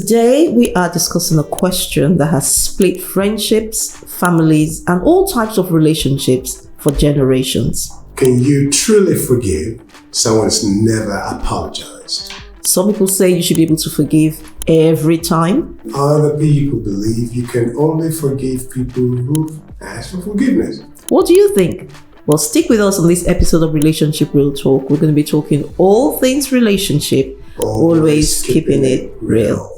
Today, we are discussing a question that has split friendships, families, and all types of relationships for generations. Can you truly forgive someone who's never apologized? Some people say you should be able to forgive every time. Other people believe you can only forgive people who ask for forgiveness. What do you think? Well, stick with us on this episode of Relationship Real Talk. We're going to be talking all things relationship, always keeping it real.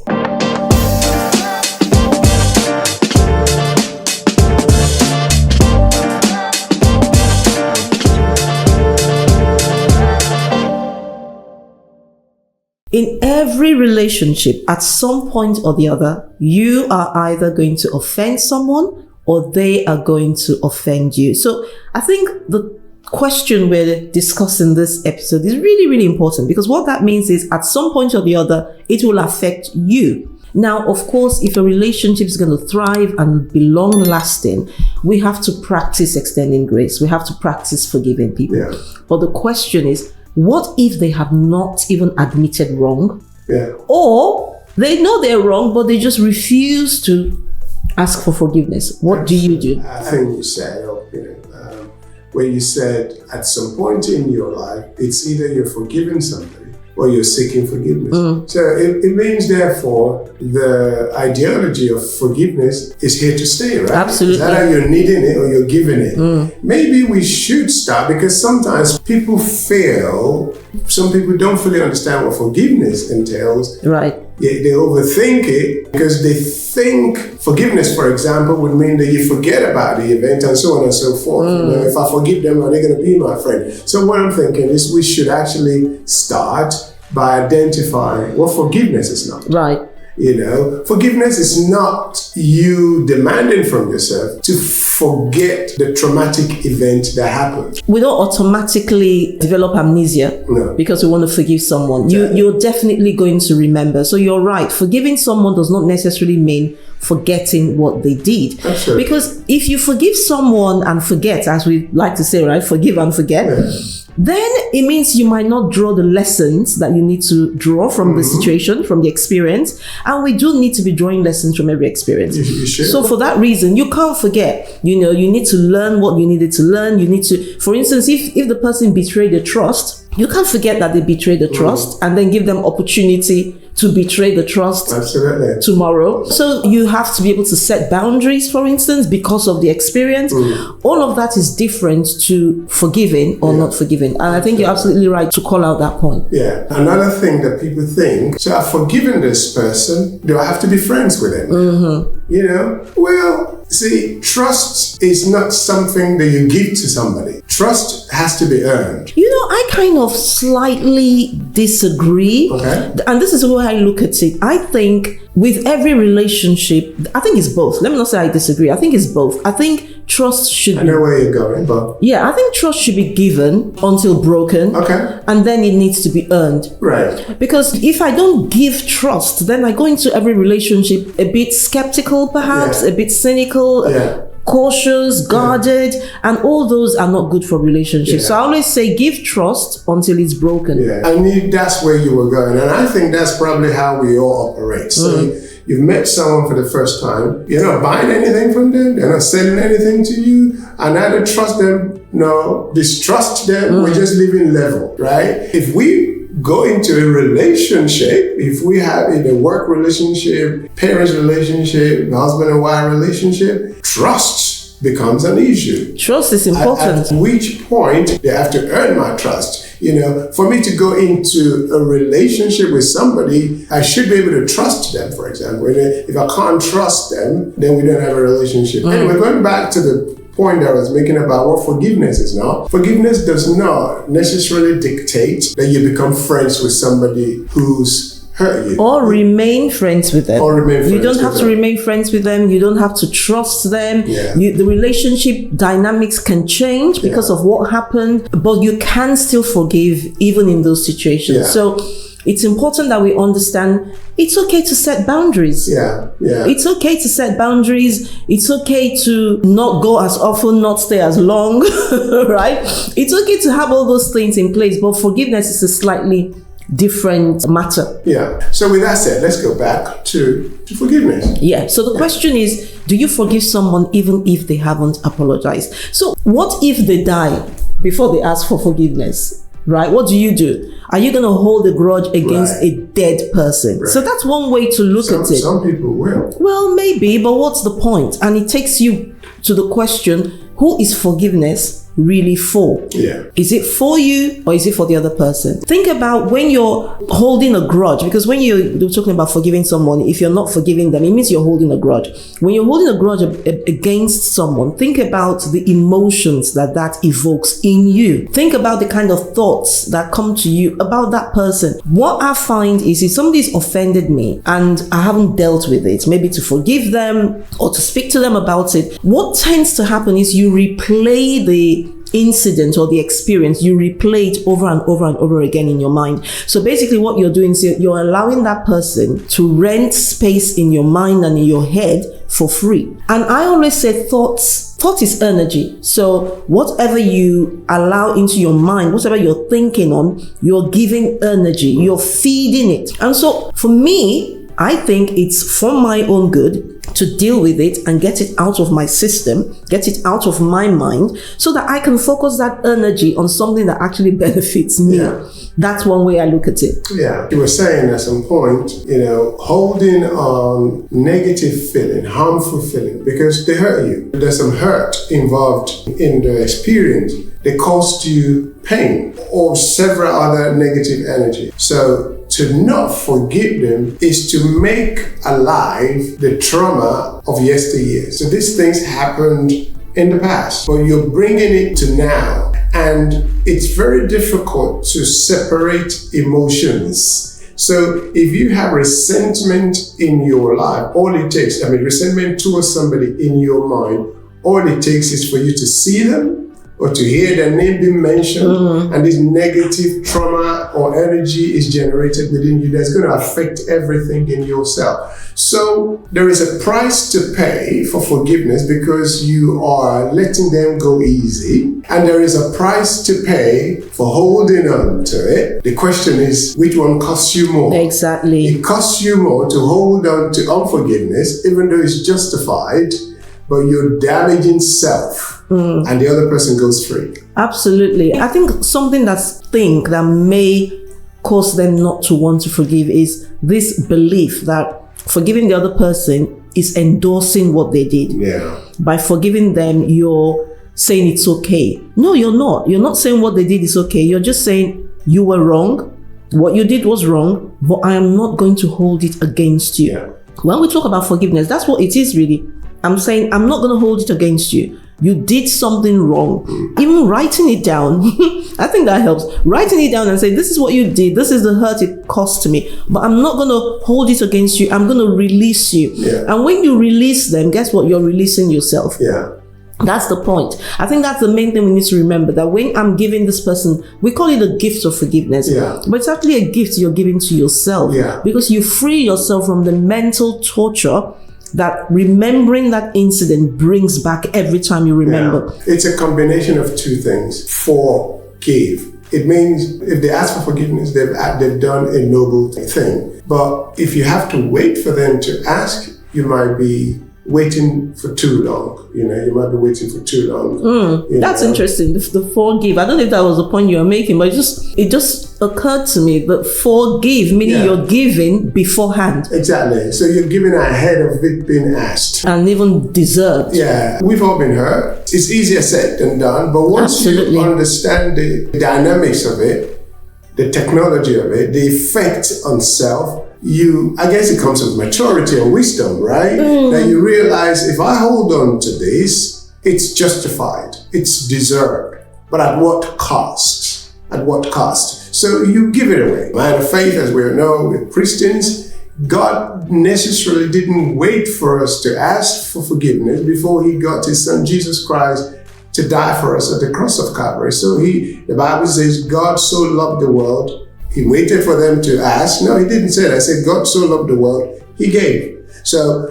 In every relationship, at some point or the other, you are either going to offend someone or they are going to offend you. So I think the question we're discussing this episode is really, really important, because what that means is at some point or the other, it will affect you. Now, of course, if a relationship is going to thrive and be long lasting, we have to practice extending grace. We have to practice forgiving people. Yeah. But the question is, what if they have not even admitted wrong? Yeah. Or they know they're wrong, but they just refuse to ask for forgiveness? What do you do? I think you said, when you said at some point in your life, it's either you're forgiving somebody or you're seeking forgiveness. So it means, therefore, the ideology of forgiveness is here to stay, right? Absolutely. It's either you're needing it or you're giving it. Maybe we should start, because sometimes people fail. Some people don't fully understand what forgiveness entails. Right. They overthink it because they think forgiveness, for example, would mean that you forget about the event and so on and so forth. If I forgive them, are they going to be my friend? So what I'm thinking is we should actually start by identifying what forgiveness is not. Right. Forgiveness is not you demanding from yourself to forget the traumatic event that happened. We don't automatically develop amnesia because we want to forgive someone. You're definitely going to remember. So you're right. Forgiving someone does not necessarily mean forgetting what they did. Absolutely. Because if you forgive someone and forget, as we like to say, right, forgive and forget, then it means you might not draw the lessons that you need to draw from the situation, from the experience. And we do need to be drawing lessons from every experience. You should. So for that reason, you can't forget. You need to learn what you needed to learn. You need to, for instance, if the person betrayed the trust, you can't forget that they betrayed the trust and then give them opportunity to betray the trust tomorrow. So you have to be able to set boundaries, for instance, because of the experience. All of that is different to forgiving or not forgiving. And I think you're absolutely right to call out that point. Yeah. Another thing that people think, so I've forgiven this person, do I have to be friends with him? Well, see, trust is not something that you give to somebody. Trust has to be earned. I kind of slightly disagree. Okay. And this is the way I look at it. I think with every relationship, I think it's both. Let me not say I disagree. I think it's both. I think trust should I know where you're going, but... Yeah, I think trust should be given until broken. Okay. And then it needs to be earned. Right. Because if I don't give trust, then I go into every relationship a bit skeptical, perhaps, a bit cynical, cautious, guarded, and all those are not good for relationships. So I always say give trust until it's broken. Yeah, I knew that's where you were going. And I think that's probably how we all operate. So you've met someone for the first time. You're not buying anything from them. They're not selling anything to you. And either trust them, no, distrust them. We're just living level, right? If we go into a relationship, if we have in a work relationship, parents relationship, husband and wife relationship, trust becomes an issue. Trust is important. At which point they have to earn my trust. For me to go into a relationship with somebody, I should be able to trust them, for example. If I can't trust them, then we don't have a relationship. Anyway, going back to the point that I was making about what forgiveness is now. Forgiveness does not necessarily dictate that you become friends with somebody who's hurt you. Or remain friends with them. You don't have to remain friends with them. You don't have to trust them. The relationship dynamics can change because of what happened, but you can still forgive even in those situations. So it's important that we understand it's okay to set boundaries. It's okay to set boundaries. It's okay to not go as often, not stay as long, right? It's okay to have all those things in place, but forgiveness is a slightly different matter. Yeah. So with that said, let's go back to forgiveness. Yeah. So the question is, do you forgive someone even if they haven't apologized? So what if they die before they ask for forgiveness? Right? What do? Are you going to hold a grudge against a dead person? Right. So that's one way to look at it. Some people will. Well, maybe, but what's the point? And it takes you to the question, who is forgiveness really for? Yeah. Is it for you or is it for the other person? Think about when you're holding a grudge, because when you're talking about forgiving someone, if you're not forgiving them, it means you're holding a grudge. When you're holding a grudge against someone, think about the emotions that evokes in you. Think about the kind of thoughts that come to you about that person. What I find is if somebody's offended me and I haven't dealt with it, maybe to forgive them or to speak to them about it, what tends to happen is you replay the incident or the experience, you replay it over and over and over again in your mind. So basically what you're doing is you're allowing that person to rent space in your mind and in your head for free. And I always say thought is energy. So whatever you allow into your mind, whatever you're thinking on, you're giving energy, you're feeding it. And so for me, I think it's for my own good to deal with it and get it out of my system, get it out of my mind, so that I can focus that energy on something that actually benefits me. Yeah. That's one way I look at it. Yeah. You were saying at some point, holding on negative feeling, harmful feeling, because they hurt you. There's some hurt involved in the experience. They caused you pain or several other negative energy. So to not forgive them is to make alive the trauma of yesteryear. So these things happened in the past, but you're bringing it to now. And it's very difficult to separate emotions. So if you have resentment in your life, resentment towards somebody in your mind, all it takes is for you to see them or to hear their name being mentioned, and this negative trauma or energy is generated within you that's going to affect everything in yourself. So there is a price to pay for forgiveness because you are letting them go easy, and there is a price to pay for holding on to it. The question is, which one costs you more? Exactly. It costs you more to hold on to unforgiveness, even though it's justified, but you're damaging self. And the other person goes free. Absolutely. I think something that may cause them not to want to forgive is this belief that forgiving the other person is endorsing what they did. Yeah. By forgiving them, you're saying it's okay. No, you're not. You're not saying what they did is okay. You're just saying you were wrong. What you did was wrong, but I am not going to hold it against you. Yeah. When we talk about forgiveness, that's what it is really. I'm saying I'm not going to hold it against you. You did something wrong. Even writing it down, I think that helps. Writing it down and saying, this is what you did. This is the hurt it cost to me. But I'm not going to hold it against you. I'm going to release you. Yeah. And when you release them, guess what? You're releasing yourself. Yeah. That's the point. I think that's the main thing we need to remember, that when I'm giving this person, we call it a gift of forgiveness. Yeah. But it's actually a gift you're giving to yourself. Yeah. Because you free yourself from the mental torture that remembering that incident brings back every time you remember. Yeah. It's a combination of two things. Forgive. It means if they ask for forgiveness, they've done a noble thing. But if you have to wait for them to ask, you might be waiting for too long. You might be waiting for too long. That's interesting. The forgive. I don't know if that was the point you were making, but it just occurred to me that forgive, meaning you're giving beforehand. Exactly. So you're giving ahead of it being asked. And even deserved. Yeah. We've all been hurt. It's easier said than done. But once you understand the dynamics of it, the technology of it, the effect on self, I guess it comes with maturity and wisdom, right? That you realize if I hold on to this, it's justified, it's deserved, but at what cost? At what cost? So you give it away. Man of faith, as we know with Christians, God necessarily didn't wait for us to ask for forgiveness before he got his son Jesus Christ to die for us at the cross of Calvary. So the Bible says, God so loved the world. He waited for them to ask. No, he didn't say that. He said, God so loved the world, he gave. So,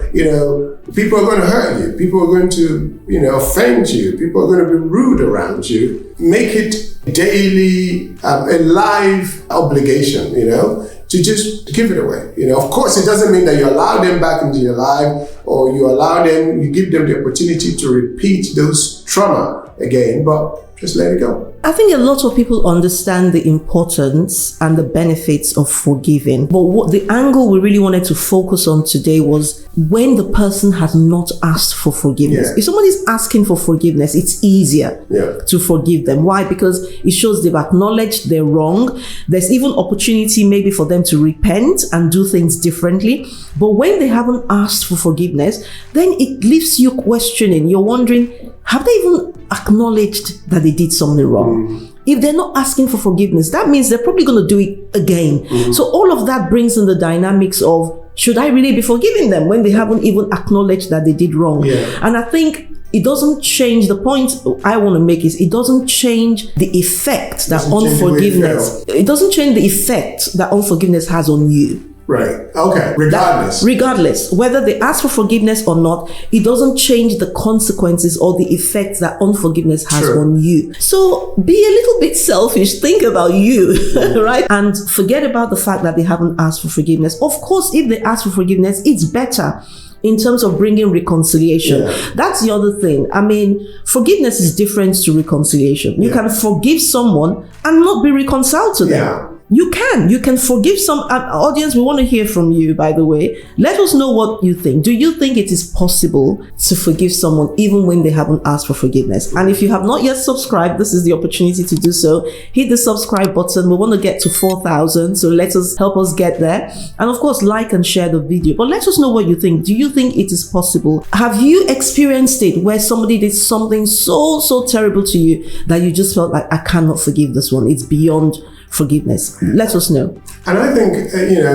people are going to hurt you. People are going to, offend you. People are going to be rude around you. Make it daily, a live obligation, to just give it away. Of course, it doesn't mean that you allow them back into your life or you give them the opportunity to repeat those trauma again, but just let it go. I think a lot of people understand the importance and the benefits of forgiving. But what the angle we really wanted to focus on today was when the person has not asked for forgiveness. Yeah. If somebody's asking for forgiveness, it's easier to forgive them. Why? Because it shows they've acknowledged they're wrong. There's even opportunity maybe for them to repent and do things differently. But when they haven't asked for forgiveness, then it leaves you questioning. You're wondering, have they even acknowledged that they did something wrong? If they're not asking for forgiveness, that means they're probably going to do it again. So all of that brings in the dynamics of, should I really be forgiving them when they haven't even acknowledged that they did wrong? And I think it doesn't change. The point I want to make is it doesn't change the effect that unforgiveness. It doesn't change the effect that unforgiveness has on you. Right. Okay. Regardless, whether they ask for forgiveness or not, it doesn't change the consequences or the effects that unforgiveness has on you. So be a little bit selfish. Think about you, right? And forget about the fact that they haven't asked for forgiveness. Of course, if they ask for forgiveness, it's better in terms of bringing reconciliation. That's the other thing. I mean, forgiveness is different to reconciliation. You can forgive someone and not be reconciled to them. You can forgive some audience. We want to hear from you, by the way. Let us know what you think. Do you think it is possible to forgive someone even when they haven't asked for forgiveness? And if you have not yet subscribed, this is the opportunity to do so. Hit the subscribe button. We want to get to 4,000, so help us get there. And of course, like and share the video. But let us know what you think. Do you think it is possible? Have you experienced it where somebody did something so terrible to you that you just felt like, I cannot forgive this one? It's beyond forgiveness. Let us know. And I think,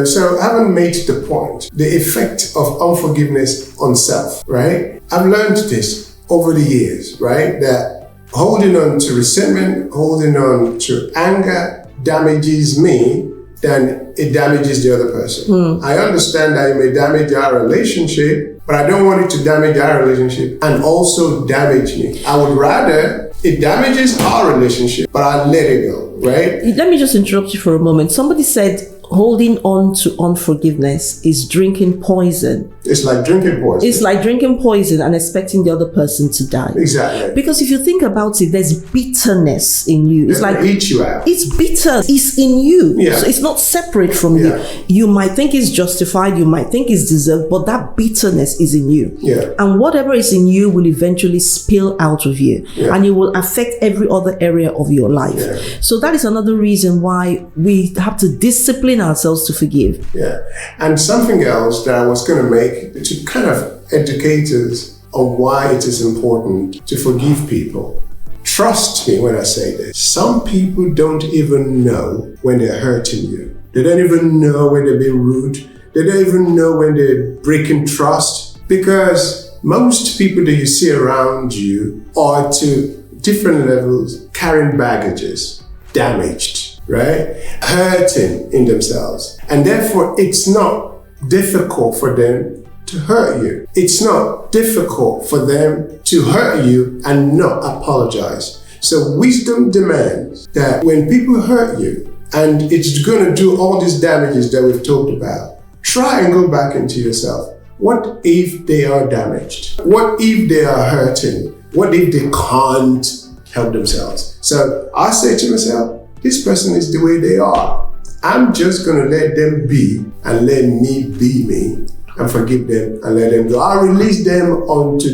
so having made the point, the effect of unforgiveness on self, right? I've learned this over the years, right? That holding on to resentment, holding on to anger damages me than it damages the other person. I understand that it may damage our relationship, but I don't want it to damage our relationship and also damage me. I would rather it damages our relationship, but I let it go, right? Let me just interrupt you for a moment. Somebody said holding on to unforgiveness is drinking poison. It's like drinking poison. It's like drinking poison and expecting the other person to die. Exactly. Because if you think about it, there's bitterness in you. It's like eat you out. It's bitter. It's in you. So it's not separate from you. You might think it's justified. You might think it's deserved, but that bitterness is in you. And whatever is in you will eventually spill out of you, and it will affect every other area of your life. So that is another reason why we have to discipline ourselves to forgive. And something else that I was going to make to kind of educate us on why it is important to forgive people. Trust me when I say this. Some people don't even know when they're hurting you. They don't even know when they're being rude. They don't even know when they're breaking trust, because most people that you see around you are to different levels carrying baggages, damaged, right? Hurting in themselves. And therefore, it's not difficult for them to hurt you. It's not difficult for them to hurt you and not apologize. So wisdom demands that when people hurt you and it's going to do all these damages that we've talked about, try and go back into yourself. What if they are damaged? What if they are hurting? What if they can't help themselves? So I say to myself, this person is the way they are. I'm just going to let them be and let me be me and forgive them and let them go. I'll release them onto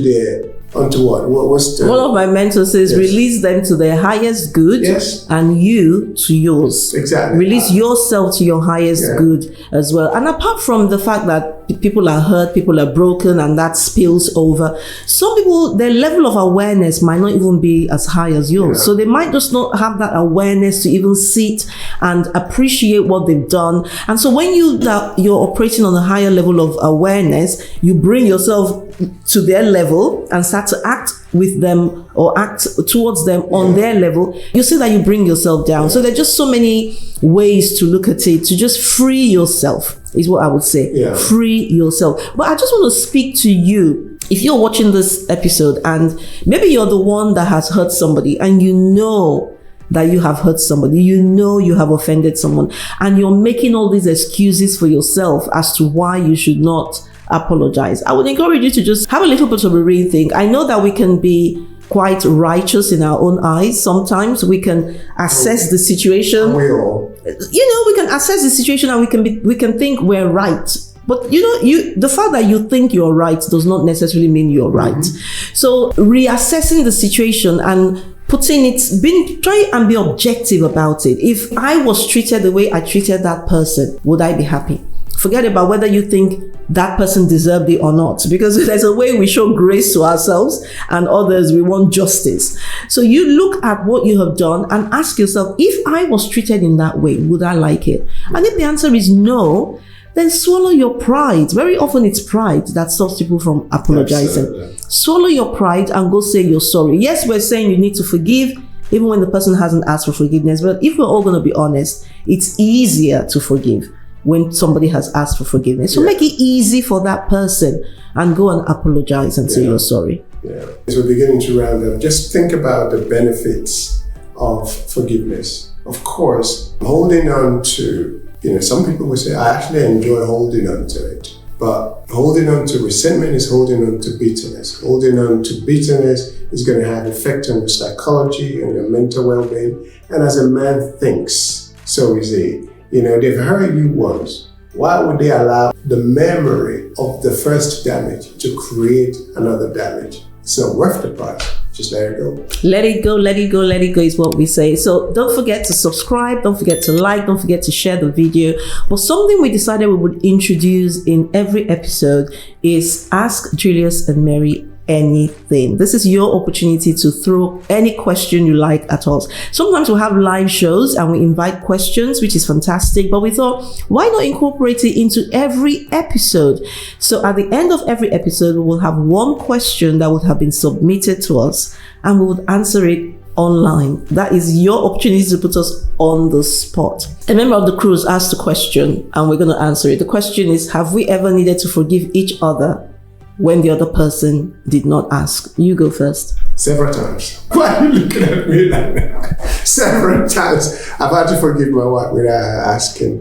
what? What's the... One of my mentors says, release them to their highest good and you to yours. Exactly. Release yourself to your highest good as well. And apart from the fact that people are hurt, people are broken, and that spills over, some people, their level of awareness might not even be as high as yours. So they might just not have that awareness to even sit and appreciate what they've done. And so when you're operating on a higher level of awareness, you bring yourself to their level and start to act with them or act towards them on their level, you see that you bring yourself down. So there are just so many ways to look at it, to just free yourself is what I would say. Yeah. Free yourself. But I just want to speak to you. If you're watching this episode and maybe you're the one that has hurt somebody and you know that you have hurt somebody, you know you have offended someone, and you're making all these excuses for yourself as to why you should not apologize, I would encourage you to just have a little bit of a rethink. I know that we can be quite righteous in our own eyes. Sometimes we can assess the situation. We all. We can assess the situation and we can think we're right. But the fact that you think you're right does not necessarily mean you're right. So reassessing the situation and try and be objective about it. If I was treated the way I treated that person, would I be happy? Forget about whether you think that person deserved it or not, because there's a way we show grace to ourselves and others we want justice. So you look at what you have done and ask yourself, if I was treated in that way, would I like it? And if the answer is no, then swallow your pride. Very often it's pride that stops people from apologizing. Absolutely. Swallow your pride and go say you're sorry. Yes, we're saying you need to forgive even when the person hasn't asked for forgiveness. But if we're all going to be honest, it's easier to forgive when somebody has asked for forgiveness. So make it easy for that person and go and apologize and say you're sorry. Yeah. As we're beginning to round up, just think about the benefits of forgiveness. Of course, holding on to, some people will say, I actually enjoy holding on to it. But holding on to resentment is holding on to bitterness. Holding on to bitterness is going to have effect on your psychology and your mental well-being. And as a man thinks, so is he. They've hurt you once. Why would they allow the memory of the first damage to create another damage? It's not worth the price. Just let it go. Let it go, let it go, let it go is what we say. So don't forget to subscribe, don't forget to like, don't forget to share the video. But something we decided we would introduce in every episode is Ask Julius and Mary anything. This is your opportunity to throw any question you like at us. Sometimes we have live shows and we invite questions, which is fantastic, but we thought, why not incorporate it into every episode? So at the end of every episode, we will have one question that would have been submitted to us and we would answer it online. That is your opportunity to put us on the spot. A member of the crew has asked a question and we're going to answer it. The question is, have we ever needed to forgive each other when the other person did not ask? You go first. Several times. Why are you looking at me like that? Several times I've had to forgive my wife without asking,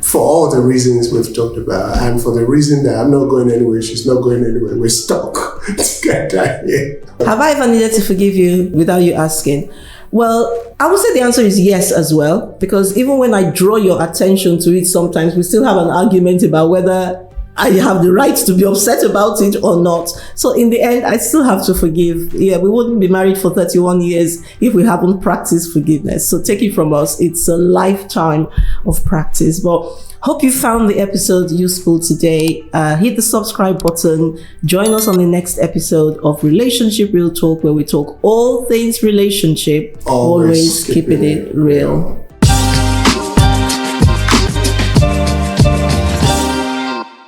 for all the reasons we've talked about, and for the reason that I'm not going anywhere, she's not going anywhere. We're stuck together here. Have I ever needed to forgive you without you asking? Well, I would say the answer is yes as well, because even when I draw your attention to it, sometimes we still have an argument about whether I have the right to be upset about it or not. So in the end, I still have to forgive. Yeah, we wouldn't be married for 31 years if we haven't practiced forgiveness. So take it from us. It's a lifetime of practice. But hope you found the episode useful today. Hit the subscribe button. Join us on the next episode of Relationship Real Talk, where we talk all things relationship, always keeping it real.